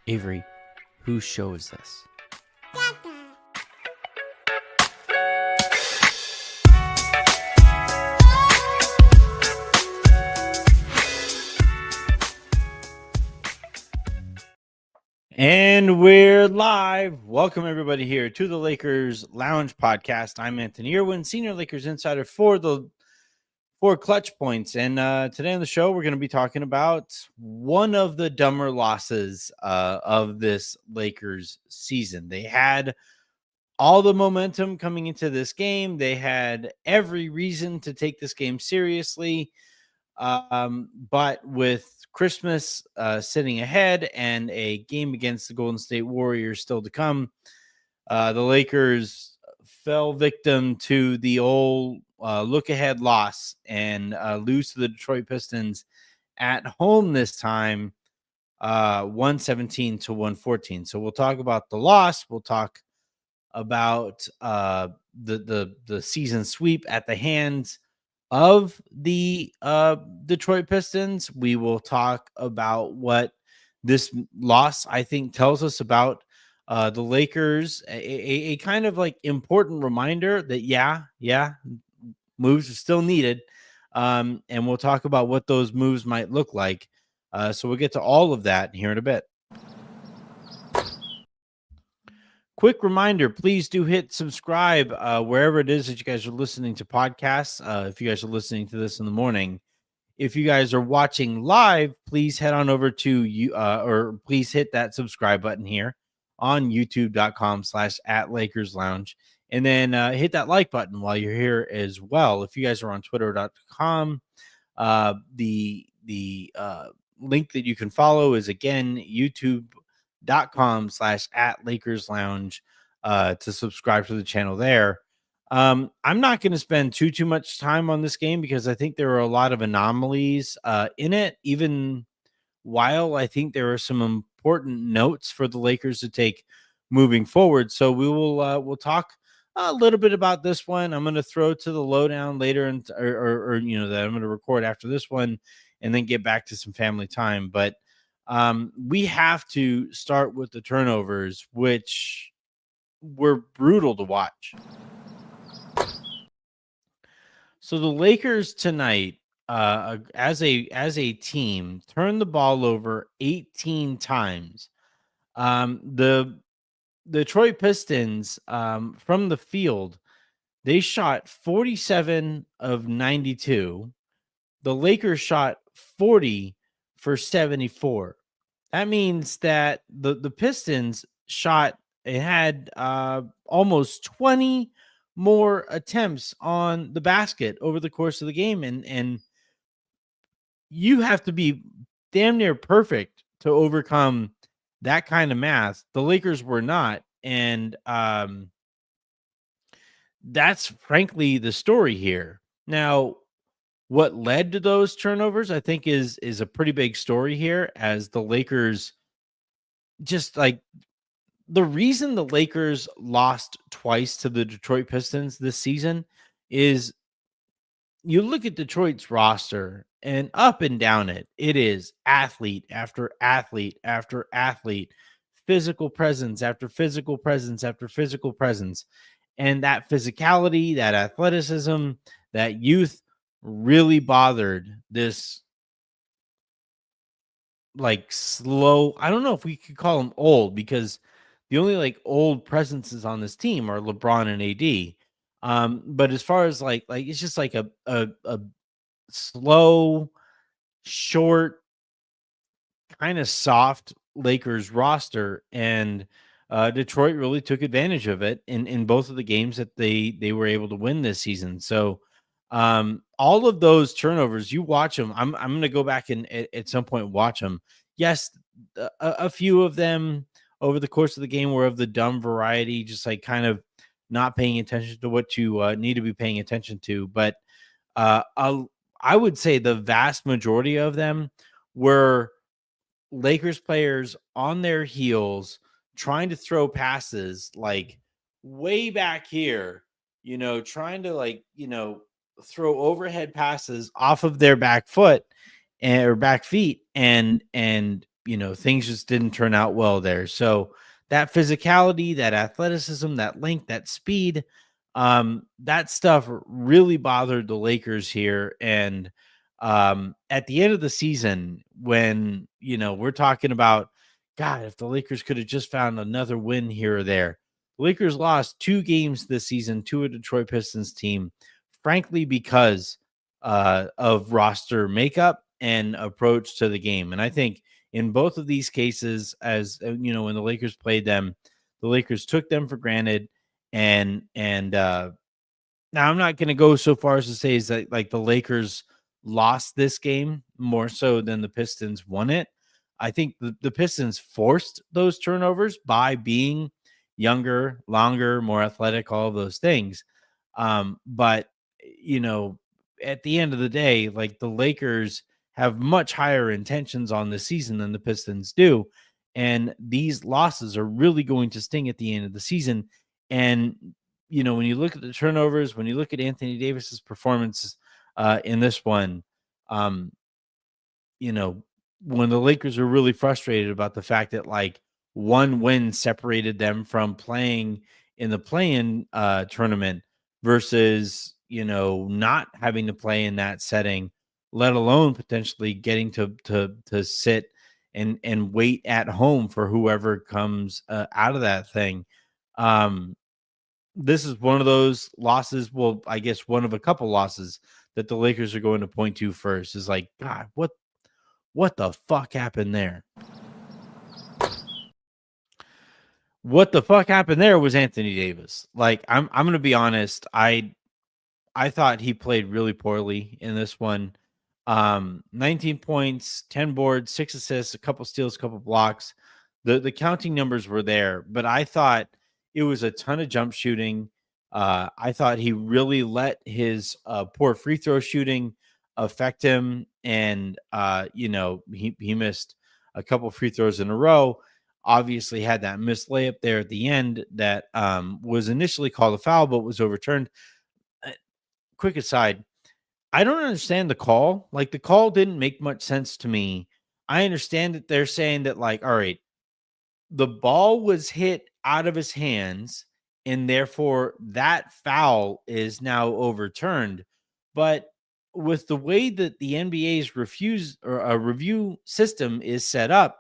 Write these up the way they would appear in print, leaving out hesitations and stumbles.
Avery, whose show is this? And we're live. Welcome everybody here to the Lakers Lounge Podcast. I'm Anthony Irwin, Senior Lakers Insider for Clutch Points. And today on the show, we're going to be talking about one of the dumber losses of this Lakers season. They had all the momentum coming into this game. They had every reason to take this game seriously. But with Christmas sitting ahead and a game against the Golden State Warriors still to come, the Lakers fell victim to the old look-ahead loss and lose to the Detroit Pistons at home this time, 117 to 114. So we'll talk about the loss. We'll talk about the season sweep at the hands of the Detroit Pistons. We will talk about what this loss, I think, tells us about the Lakers. A kind of like important reminder that, yeah, moves are still needed. And we'll talk about what those moves might look like. So we'll get to all of that here in a bit. Quick reminder, please do hit subscribe wherever it is that you guys are listening to podcasts. If you guys are listening to this in the morning, if you guys are watching live, please head on over to you or please hit that subscribe button here on youtube.com/@LakersLounge. And then hit that like button while you're here as well. If you guys are on twitter.com, the link that you can follow is again youtube.com/@LakersLounge to subscribe to the channel there. I'm not going to spend too much time on this game because I think there are a lot of anomalies in it, even while I think there are some important notes for the Lakers to take moving forward. So we'll talk a little bit about this one. I'm going to throw to the lowdown later, and or that I'm going to record after this one, and then get back to some family time. But we have to start with the turnovers, which were brutal to watch. So the Lakers tonight, as a team, turned the ball over 18 times. The Detroit Pistons, from the field, they shot 47 of 92. The Lakers shot 40 for 74. That means that the Pistons had almost 20 more attempts on the basket over the course of the game, and you have to be damn near perfect to overcome that kind of math. The Lakers were not, and that's frankly the story here. Now, what led to those turnovers, I think, is a pretty big story here, as the Lakers just like the reason the Lakers lost twice to the Detroit Pistons this season is you look at Detroit's roster and up and down it is athlete after athlete after athlete, physical presence after physical presence after physical presence. And that physicality, that athleticism, that youth really bothered this like slow. I don't know if we could call him old, because the only like old presences on this team are LeBron and AD. But as far as like it's just like a slow, short, kind of soft Lakers roster, and Detroit really took advantage of it in both of the games that they were able to win this season. So all of those turnovers, you watch them. I'm going to go back and at some point watch them. Yes, a few of them over the course of the game were of the dumb variety, just like kind of not paying attention to what you need to be paying attention to. But I would say the vast majority of them were Lakers players on their heels trying to throw passes like way back here, trying to throw overhead passes off of their back foot or back feet, and things just didn't turn out well there. So that physicality, that athleticism, that length, that speed, that stuff really bothered the Lakers here. And at the end of the season, when we're talking about, God, if the Lakers could have just found another win here or there. The Lakers lost 2 games this season to a Detroit Pistons team, frankly, because of roster makeup and approach to the game. And I think in both of these cases, as when the Lakers played them, the Lakers took them for granted. And now I'm not going to go so far as to say is that like the Lakers lost this game more so than the Pistons won it. I think the Pistons forced those turnovers by being younger, longer, more athletic, all of those things. But you know, at the end of the day, like the Lakers have much higher intentions on the season than the Pistons do. And these losses are really going to sting at the end of the season. And, when you look at the turnovers, when you look at Anthony Davis's performance in this one, um, you know, when the Lakers are really frustrated about the fact that like one win separated them from playing in the play-in tournament versus, not having to play in that setting, let alone potentially getting to sit and wait at home for whoever comes out of that thing. Um, this is one of those losses. Well, I guess one of a couple losses that the Lakers are going to point to first is like, God, what the fuck happened there? What the fuck happened there was Anthony Davis. Like, I'm gonna be honest. I thought he played really poorly in this one. 19 points, 10 boards, 6 assists, a couple steals, a couple blocks. The counting numbers were there, but I thought it was a ton of jump shooting. I thought he really let his poor free throw shooting affect him, and he missed a couple free throws in a row. Obviously, had that missed layup there at the end that was initially called a foul, but was overturned. Uh, Quick aside, I don't understand the call. Like, the call didn't make much sense to me. I understand that they're saying that, like, all right, the ball was hit out of his hands, and therefore that foul is now overturned. But with the way that the NBA's refuse or a review system is set up,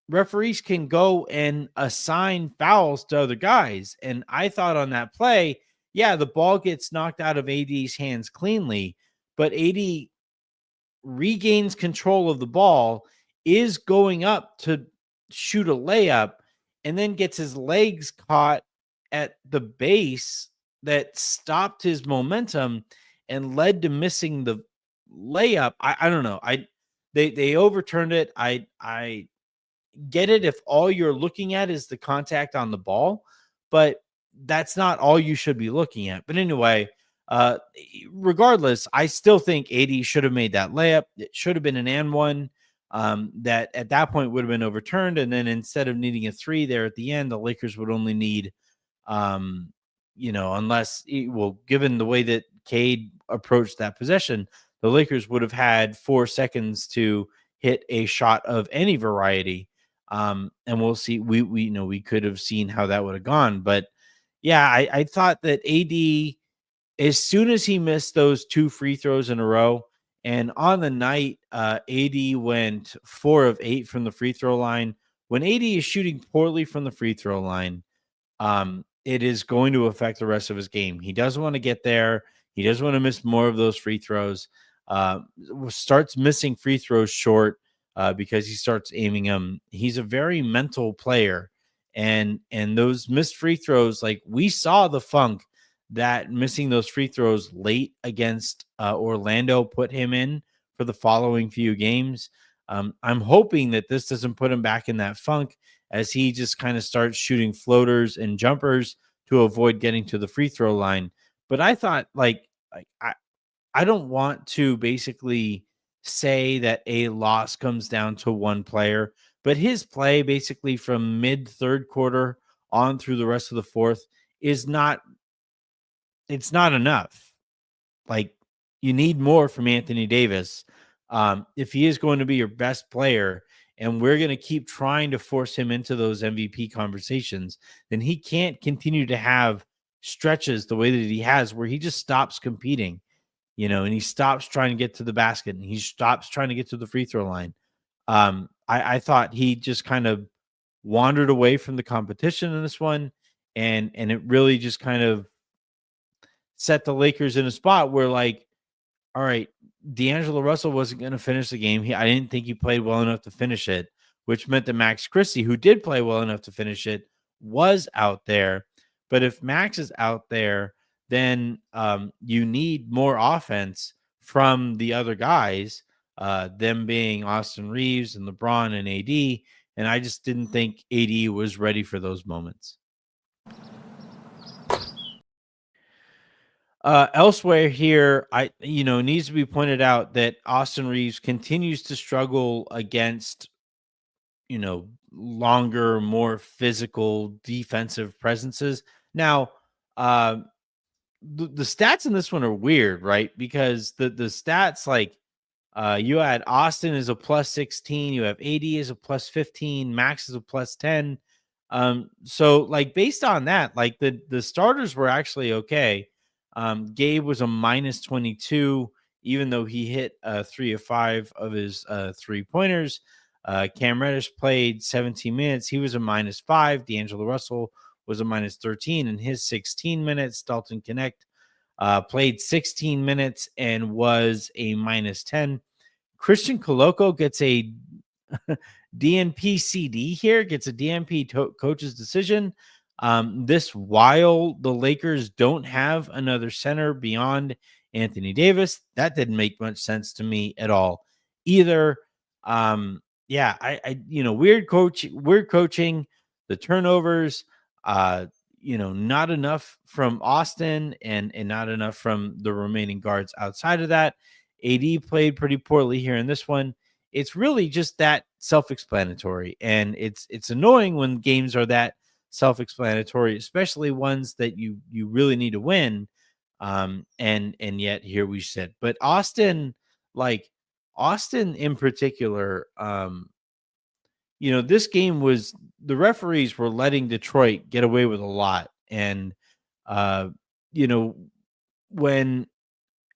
referees can go and assign fouls to other guys. And I thought on that play, yeah, the ball gets knocked out of AD's hands cleanly, but AD regains control of the ball, is going up to shoot a layup, and then gets his legs caught at the base that stopped his momentum and led to missing the layup. I don't know. They overturned it. I get it if all you're looking at is the contact on the ball, but that's not all you should be looking at. But anyway, regardless, I still think AD should have made that layup. It should have been an and one that at that point would have been overturned. And then instead of needing a 3 there at the end, the Lakers would only need, unless, given the way that Cade approached that possession, the Lakers would have had 4 seconds to hit a shot of any variety. And we'll see. We could have seen how that would have gone. But yeah, I thought that AD, as soon as he missed those 2 free throws in a row, and on the night, AD went 4 of 8 from the free throw line. When AD is shooting poorly from the free throw line, it is going to affect the rest of his game. He doesn't want to get there. He doesn't want to miss more of those free throws. Starts missing free throws short because he starts aiming them. He's a very mental player, and those missed free throws, like we saw the funk that missing those free throws late against Orlando put him in for the following few games. I'm hoping that this doesn't put him back in that funk as he just kind of starts shooting floaters and jumpers to avoid getting to the free throw line. But I thought, I don't want to basically say that a loss comes down to one player, but his play basically from mid third quarter on through the rest of the fourth is not, it's not enough. Like, you need more from Anthony Davis if he is going to be your best player. and we're going to keep trying to force him into those MVP conversations, then he can't continue to have stretches the way that he has where he just stops competing, and he stops trying to get to the basket and he stops trying to get to the free throw line. I thought he just kind of wandered away from the competition in this one, and it really just kind of set the Lakers in a spot where, like, all right, D'Angelo Russell wasn't going to finish the game. I didn't think he played well enough to finish it, which meant that Max Christie, who did play well enough to finish it, was out there. But if Max is out there, then you need more offense from the other guys, them being Austin Reeves and LeBron and AD. And I just didn't think AD was ready for those moments. Elsewhere here, needs to be pointed out that Austin Reeves continues to struggle against, longer, more physical defensive presences. Now, the stats in this one are weird, right? Because the stats, like, you had Austin is a plus 16, you have AD is a plus 15, Max is a plus 10. So, like, based on that, like, the starters were actually okay. Gabe was a minus 22, even though he hit 3 of 5 of his 3-pointers. Cam Reddish played 17 minutes. He was a minus 5. D'Angelo Russell was a minus 13 in his 16 minutes. Dalton Connect played 16 minutes and was a minus 10. Christian Coloco gets a DNP CD here, gets a DNP coach's decision. This while the Lakers don't have another center beyond Anthony Davis. That didn't make much sense to me at all either. Yeah, I weird coaching, the turnovers, not enough from Austin and not enough from the remaining guards outside of that. AD played pretty poorly here in this one. It's really just that self-explanatory, and it's annoying when games are that self-explanatory, especially ones that you really need to win. And yet here we sit. But Austin in particular, this game was, the referees were letting Detroit get away with a lot. And when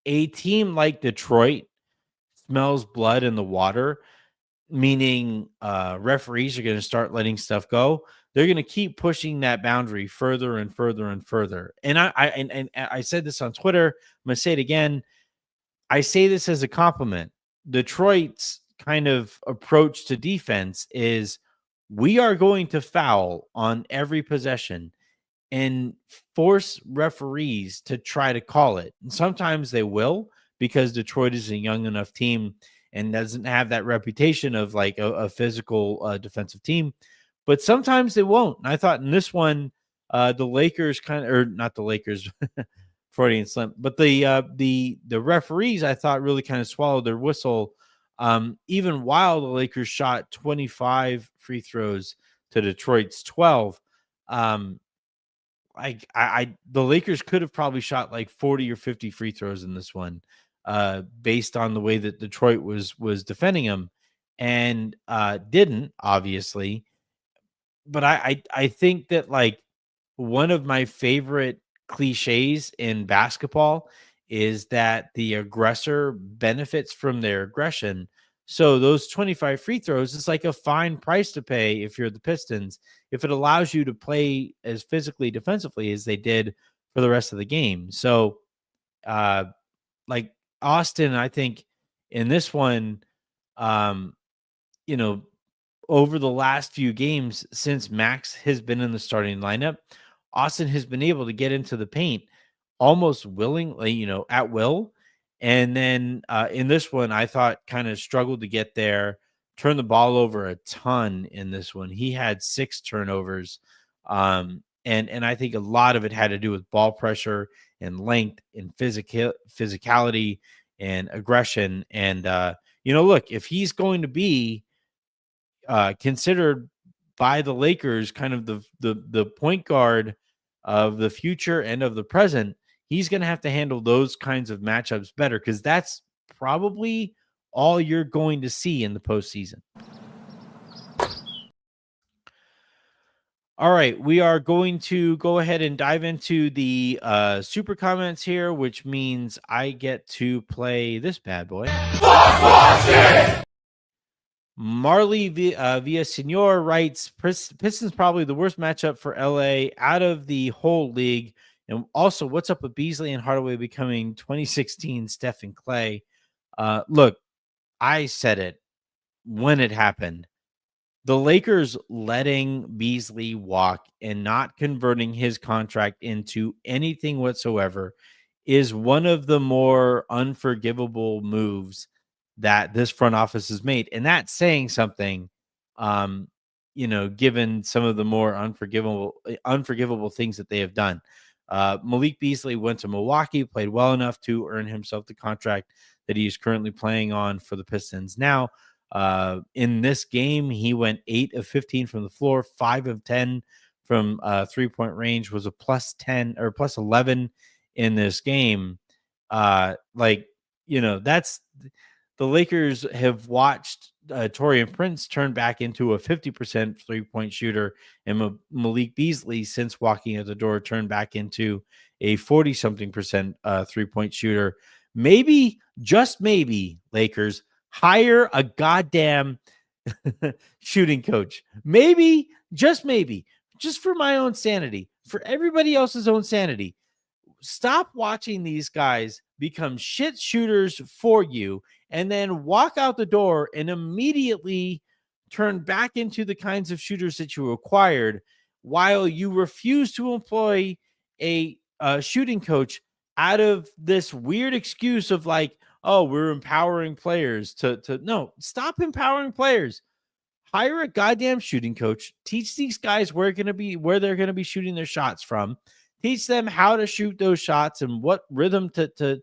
a team like Detroit smells blood in the water, meaning referees are going to start letting stuff go, they're going to keep pushing that boundary further and further and further. And I said this on Twitter. I'm going to say it again. I say this as a compliment. Detroit's kind of approach to defense is, we are going to foul on every possession and force referees to try to call it. And sometimes they will, because Detroit is a young enough team and doesn't have that reputation of like a physical defensive team. But sometimes they won't. And I thought in this one, the Lakers not the Lakers, Freudian slip, but the referees, I thought, really kind of swallowed their whistle. Even while the Lakers shot 25 free throws to Detroit's 12, the Lakers could have probably shot like 40 or 50 free throws in this one, based on the way that Detroit was defending them, and didn't, obviously. But I think that, like, one of my favorite cliches in basketball is that the aggressor benefits from their aggression. So those 25 free throws is like a fine price to pay if you're the Pistons, if it allows you to play as physically defensively as they did for the rest of the game. So, like Austin, I think in this one, you know, over the last few games since Max has been in the starting lineup, Austin has been able to get into the paint almost willingly, at will. And then in this one, I thought kind of struggled to get there, turned the ball over a ton in this one. He had 6 turnovers. And I think a lot of it had to do with ball pressure and length and physicality and aggression. And, look, if he's going to be considered by the Lakers kind of the point guard of the future and of the present, he's going to have to handle those kinds of matchups better, because that's probably all you're going to see in the postseason. All right, we are going to go ahead and dive into the super comments here, which means I get to play this bad boy. Marley Villasenor writes, Pistons probably the worst matchup for LA out of the whole league. And also, what's up with Beasley and Hardaway becoming 2016 Steph and Clay? Look, I said it when it happened. The Lakers letting Beasley walk and not converting his contract into anything whatsoever is one of the more unforgivable moves that this front office has made. And that's saying something, um, given some of the more unforgivable things that they have done. Malik Beasley went to Milwaukee, played well enough to earn himself the contract that he is currently playing on for the Pistons now. In this game, he went 8 of 15 from the floor, 5 of 10 from 3-point range, was a plus 10 or plus 11 in this game. That's the Lakers have watched Taurean Prince turn back into a 50% 3-point shooter, and Malik Beasley, since walking out the door, turned back into a 40-something percent 3-point shooter. Maybe, just maybe, Lakers, hire a goddamn shooting coach. Maybe, just for my own sanity, for everybody else's own sanity. Stop watching these guys become shit shooters for you and then walk out the door and immediately turn back into the kinds of shooters that you acquired while you refuse to employ a shooting coach out of this weird excuse of like, oh, we're empowering players to no, stop empowering players. Hire a goddamn shooting coach. Teach these guys where they're going to be shooting their shots from. Teach them how to shoot those shots and what rhythm to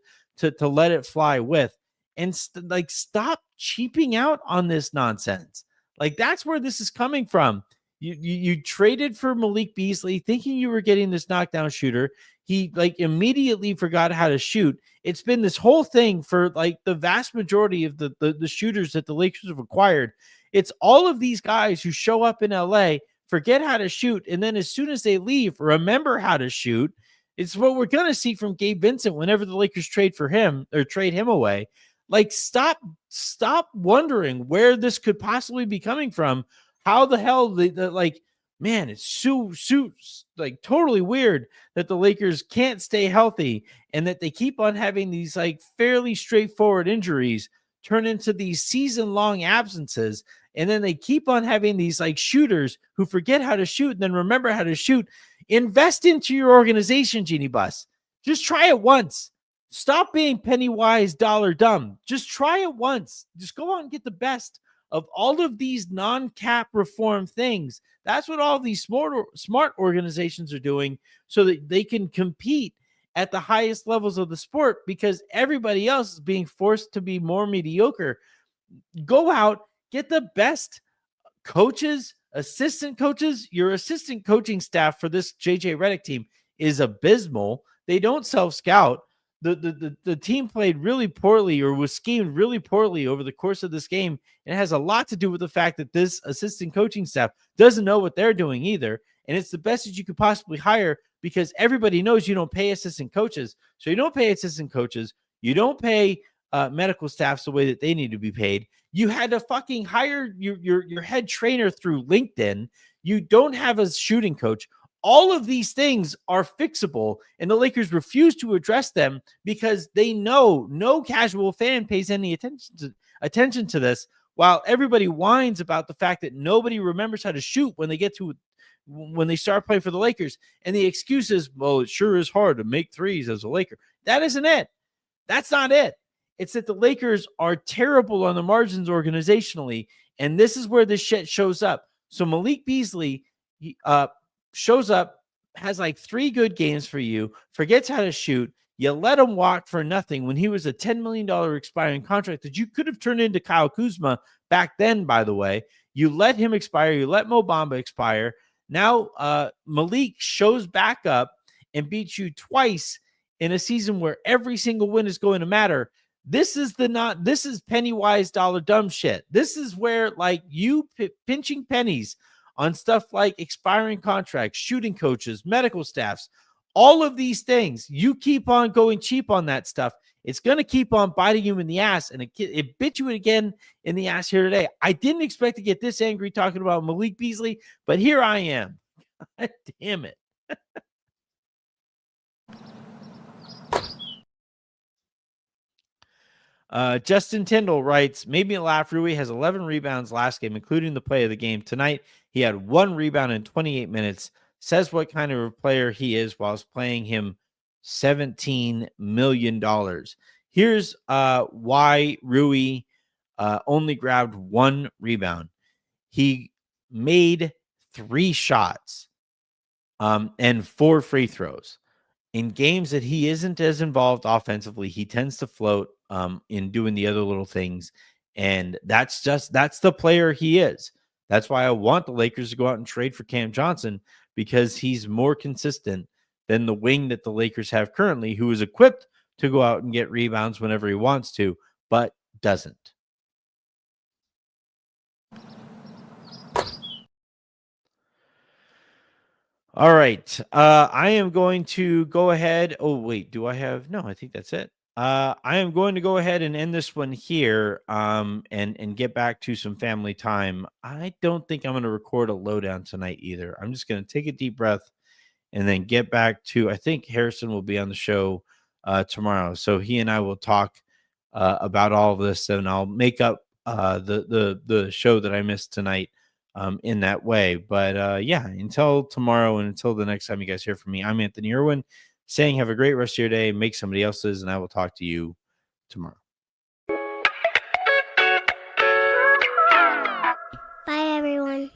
let it fly with. And stop cheaping out on this nonsense. Like, that's where this is coming from. You traded for Malik Beasley thinking you were getting this knockdown shooter. He immediately forgot how to shoot. It's been this whole thing for the vast majority of the shooters that the Lakers have acquired. It's all of these guys who show up in LA, forget how to shoot, and then as soon as they leave, remember how to shoot. It's what we're going to see from Gabe Vincent whenever the Lakers trade for him or trade him away. Stop wondering where this could possibly be coming from. How the hell man, it's so totally weird that the Lakers can't stay healthy and that they keep on having these fairly straightforward injuries turn into these season-long absences. And then they keep on having these shooters who forget how to shoot and then remember how to shoot. Invest into your organization, Genie Bus. Just try it once. Stop being penny wise, dollar dumb. Just try it once. Just go out and get the best of all of these non-cap reform things. That's what all these smart organizations are doing so that they can compete at the highest levels of the sport because everybody else is being forced to be more mediocre. Go out, get the best coaches, assistant coaches. Your assistant coaching staff for this JJ Redick team is abysmal. They don't self-scout. The team played really poorly or was schemed really poorly over the course of this game. And it has a lot to do with the fact that this assistant coaching staff doesn't know what they're doing either. And it's the best that you could possibly hire because everybody knows you don't pay assistant coaches. So you don't pay assistant coaches. You don't pay medical staffs the way that they need to be paid. You had to fucking hire your head trainer through LinkedIn. You don't have a shooting coach. All of these things are fixable, and the Lakers refuse to address them because they know no casual fan pays any attention to this, while everybody whines about the fact that nobody remembers how to shoot when they start playing for the Lakers. And the excuse is, well, it sure is hard to make threes as a Laker. That isn't it. That's not it. It's that the Lakers are terrible on the margins organizationally, and this is where this shit shows up. So Malik Beasley shows up, has 3 good games for you, forgets how to shoot. You let him walk for nothing when he was a $10 million expiring contract that you could have turned into Kyle Kuzma back then, by the way. You let him expire. You let Mo Bamba expire. Now Malik shows back up and beats you twice in a season where every single win is going to matter. This is penny wise, dollar dumb shit. This is where you pinching pennies on stuff like expiring contracts, shooting coaches, medical staffs, all of these things. You keep on going cheap on that stuff, it's going to keep on biting you in the ass, and it bit you again in the ass here today. I didn't expect to get this angry talking about Malik Beasley, but here I am. God damn it. Justin Tyndall writes, made me laugh. Rui has 11 rebounds last game, including the play of the game. Tonight, he had 1 rebound in 28 minutes. Says what kind of a player he is whilst playing him $17 million. Here's why Rui only grabbed 1 rebound. He made 3 shots and 4 free throws. In games that he isn't as involved offensively, he tends to float in doing the other little things. And that's the player he is. That's why I want the Lakers to go out and trade for Cam Johnson, because he's more consistent than the wing that the Lakers have currently, who is equipped to go out and get rebounds whenever he wants to, but doesn't. All right. I am going to go ahead. Oh, wait, do I have? No, I think that's it. I am going to go ahead and end this one here and get back to some family time. I don't think I'm going to record a lowdown tonight either. I'm just going to take a deep breath and then get back to, I think Harrison will be on the show tomorrow. So he and I will talk about all of this, and I'll make up the show that I missed tonight in that way. But yeah, until tomorrow and until the next time you guys hear from me, I'm Anthony Irwin saying have a great rest of your day, make somebody else's, and I will talk to you tomorrow. Bye, everyone.